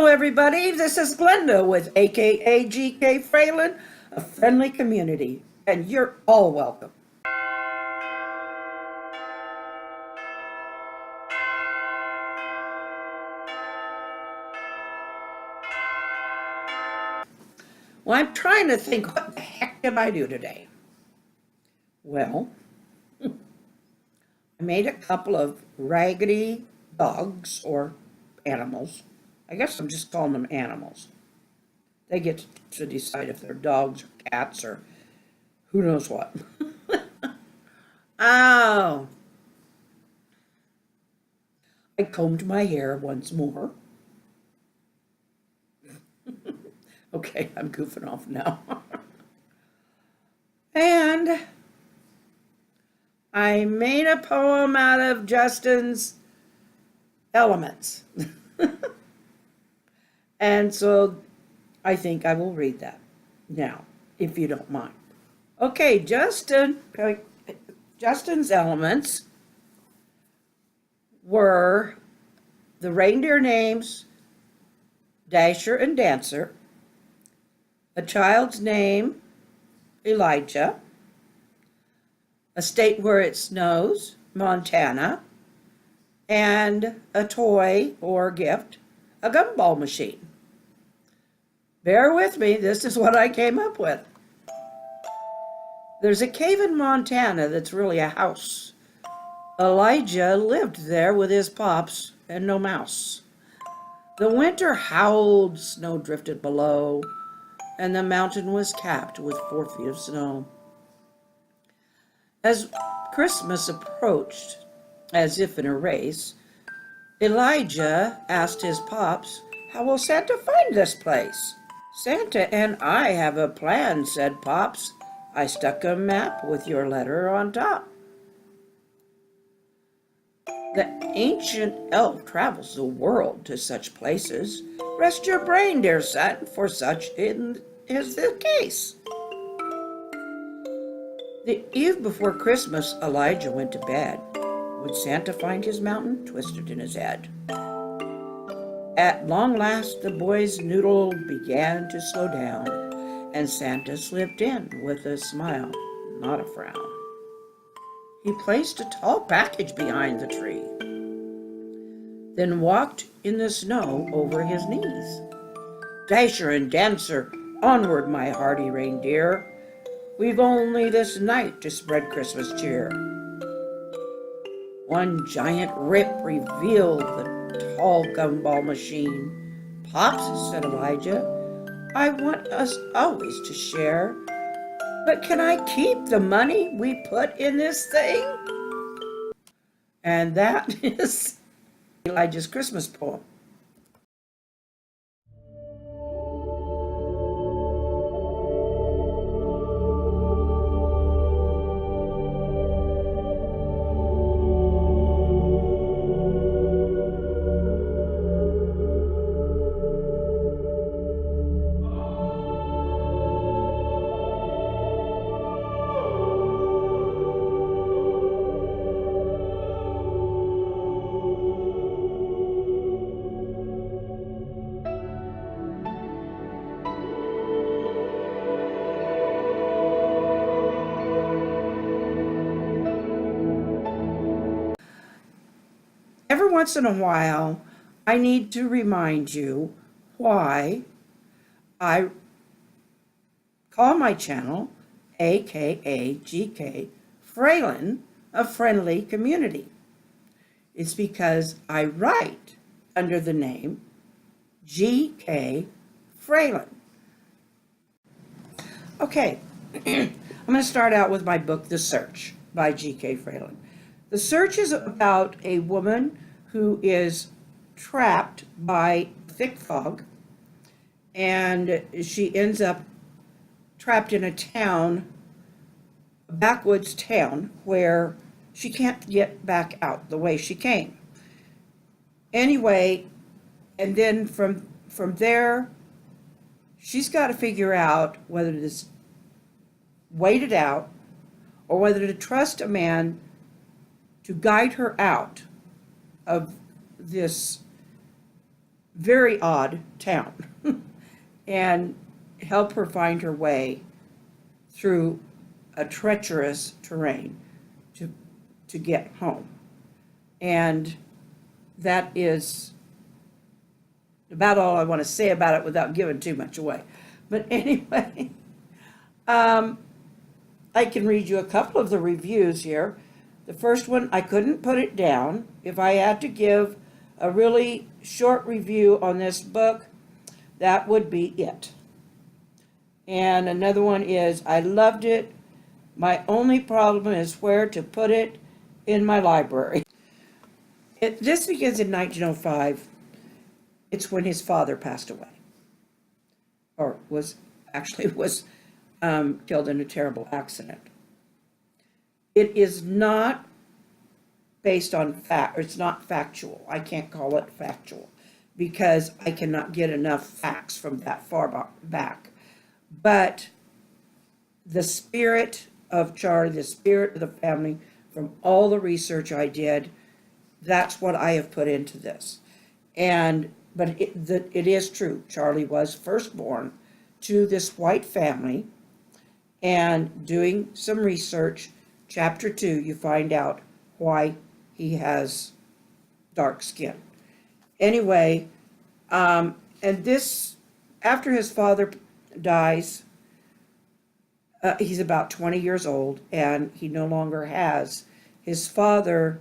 Hello, everybody. This is Glenda with AKA GK Fralin, a friendly community, and you're all welcome. Well, I'm trying to think, what the heck did I do today? Well, I made a couple of raggedy dogs or animals. I guess I'm just calling them animals. They get to decide if they're dogs or cats or who knows what. Oh, I combed my hair once more. Okay, I'm goofing off now. And I made a poem out of Justin's elements. And so I think I will read that now, if you don't mind. Okay, Justin's elements were the reindeer names, Dasher and Dancer, a child's name, Elijah, a state where it snows, Montana, and a toy or gift, a gumball machine. Bear with me, this is what I came up with. There's a cave in Montana that's really a house. Elijah lived there with his pops and no mouse. The winter howled, snow drifted below, and the mountain was capped with 4 feet of snow. As Christmas approached, as if in a race, Elijah asked his pops, "How will Santa find this place?" "Santa and I have a plan," said Pops. "I stuck a map with your letter on top." The ancient elf travels the world to such places. Rest your brain, dear son, for such is the case. The eve before Christmas, Elijah went to bed. Would Santa find his mountain twisted in his head? At long last, the boy's noodle began to slow down, and Santa slipped in with a smile, not a frown. He placed a tall package behind the tree, then walked in the snow over his knees. "Dasher and Dancer, onward, my hardy reindeer. We've only this night to spread Christmas cheer." One giant rip revealed the tall gumball machine. "Pops," said Elijah, "I want us always to share. But can I keep the money we put in this thing?" And that is Elijah's Christmas poem. Every once in a while, I need to remind you why I call my channel AKA GK Fralin, a friendly community. It's because I write under the name GK Fralin. Okay, I'm going to start out with my book, The Search by GK Fralin. The Search is about a woman who is trapped by thick fog, and she ends up trapped in a town, a backwoods town, where she can't get back out the way she came. Anyway, and then from there, she's got to figure out whether to just wait it out or whether to trust a man to guide her out of this very odd town and help her find her way through a treacherous terrain to get home. And that is about all I want to say about it without giving too much away. But anyway, I can read you a couple of the reviews here. The first one, I couldn't put it down. If I had to give a really short review on this book, that would be it. And another one is, I loved it. My only problem is where to put it in my library. This begins in 1905. It's when his father passed away, or was killed in a terrible accident. It is not based on fact, or it's not factual. I can't call it factual because I cannot get enough facts from that far back. But the spirit of Charlie, the spirit of the family, from all the research I did, that's what I have put into this. But it is true. Charlie was first born to this white family, and doing some research, chapter 2, you find out why he has dark skin. Anyway, and this, after his father dies, he's about 20 years old, and he no longer has his father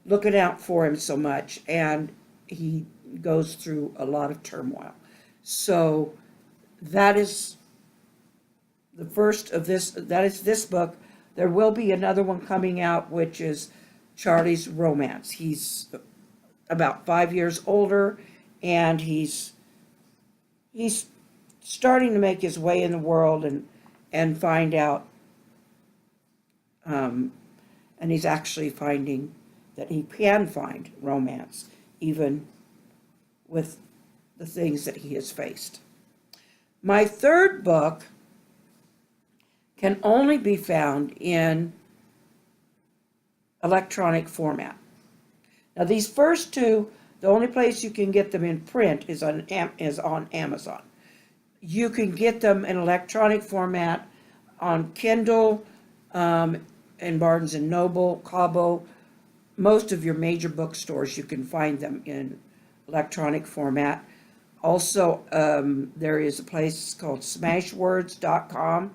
looking out for him so much, and he goes through a lot of turmoil. So that is the first of this, that is this book. There will be another one coming out, which is Charlie's Romance. He's about 5 years older, and he's starting to make his way in the world and find out, and he's actually finding that he can find romance even with the things that he has faced. My third book can only be found in electronic format. Now, these first two, the only place you can get them in print is on Amazon. You can get them in electronic format on Kindle, and Barnes and Noble, Kobo. Most of your major bookstores, you can find them in electronic format. Also, there is a place called Smashwords.com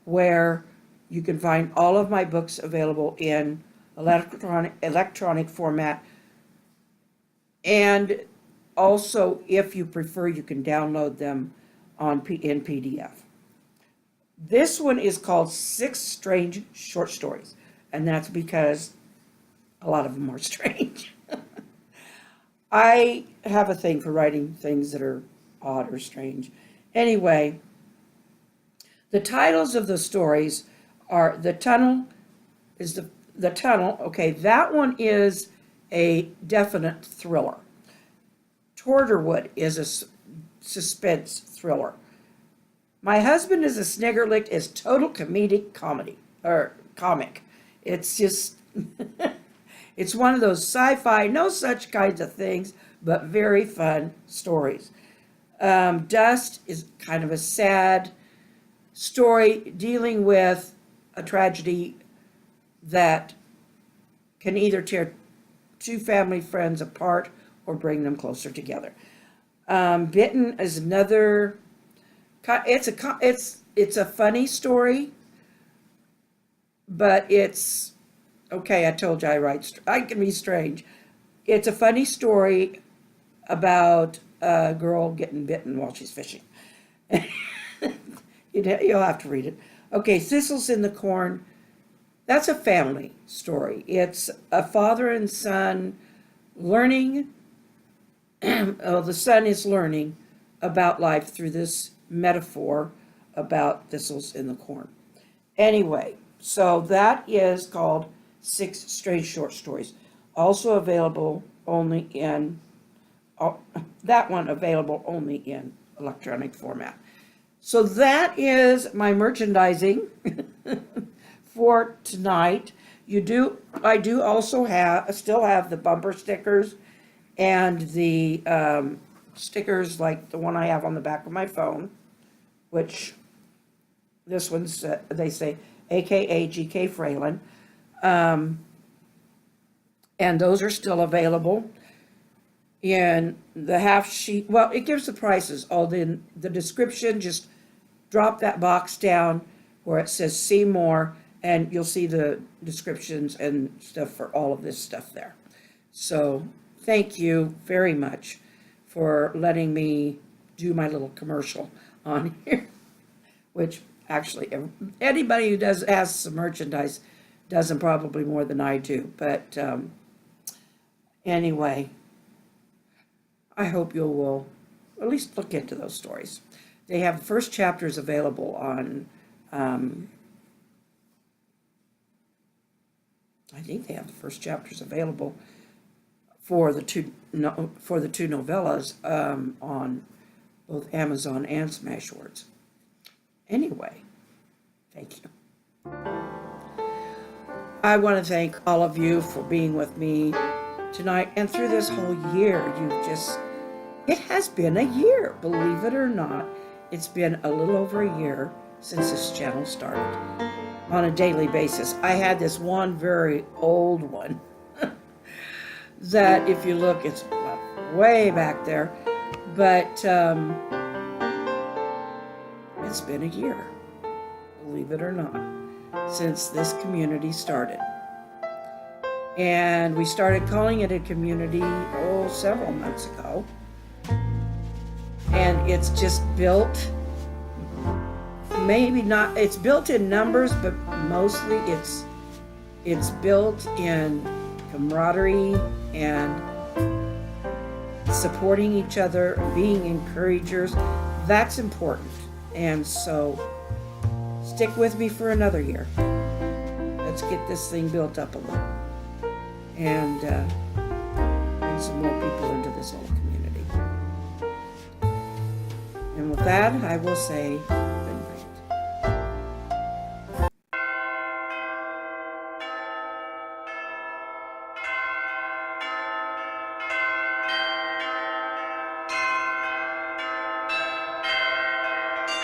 where you can find all of my books available in electronic format. And also, if you prefer, you can download them in PDF. This one is called 6 Strange Short Stories, and that's because a lot of them are strange. I have a thing for writing things that are odd or strange. Anyway, the titles of the stories are The Tunnel is the Tunnel. Okay, that one is a definite thriller. Torterwood is a suspense thriller. My Husband is a Sniggerlick is total comedic comedy, or comic. It's just, it's one of those sci-fi, no such kinds of things, but very fun stories. Dust is kind of a sad story dealing with a tragedy that can either tear two family friends apart or bring them closer together. Bitten is another. It's a funny story, but it's okay. I told you I can be strange. It's a funny story about a girl getting bitten while she's fishing. You'll have to read it. Okay, Thistles in the Corn. That's a family story. It's a father and son learning. The son is learning about life through this metaphor about thistles in the corn. Anyway, so that is called 6 Strange Short Stories. Also available only in, that one available only in electronic format. So that is my merchandising for tonight. I do also still have the bumper stickers and the stickers like the one I have on the back of my phone, which this one's, they say, AKA GK Fralin. And those are still available. And the half sheet, well, it gives the prices. All in the description, just drop that box down where it says see more, and you'll see the descriptions and stuff for all of this stuff there. So thank you very much for letting me do my little commercial on here, which actually anybody who has some merchandise does them probably more than I do. But anyway, I hope you will at least look into those stories. They have first chapters available on, I think they have the first chapters available for the two novellas on both Amazon and Smashwords. Anyway, thank you. I want to thank all of you for being with me tonight and through this whole year. It has been a year, believe it or not. It's been a little over a year since this channel started on a daily basis. I had this one very old one that if you look, it's way back there, but it's been a year, believe it or not, since this community started. And we started calling it a community, several months ago. And it's just built, maybe not, it's built in numbers, but mostly it's built in camaraderie and supporting each other, being encouragers. That's important. And so stick with me for another year. Let's get this thing built up a little and bring some more people into this little community. And with that, I will say